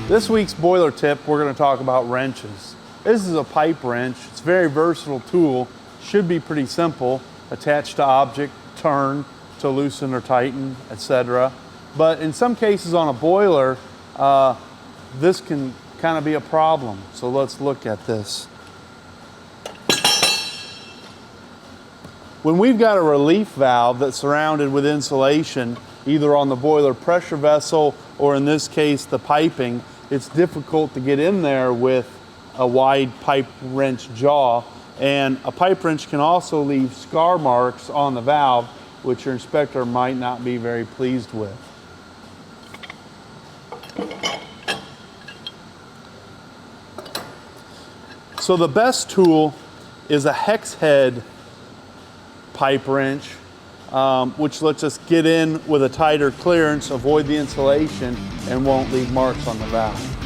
This week's boiler tip, we're going to talk about wrenches. This is a pipe wrench. It's a very versatile tool. Should be pretty simple. Attach to object, turn to loosen or tighten, etc. But in some cases on a boiler, this can kind of be a problem. So let's look at this. When we've got a relief valve that's surrounded with insulation, either on the boiler pressure vessel or in this case the piping, it's difficult to get in there with a wide pipe wrench jaw. And a pipe wrench can also leave scar marks on the valve, which your inspector might not be very pleased with. So the best tool is a hex head pipe wrench, which lets us get in with a tighter clearance, avoid the insulation, and won't leave marks on the valve.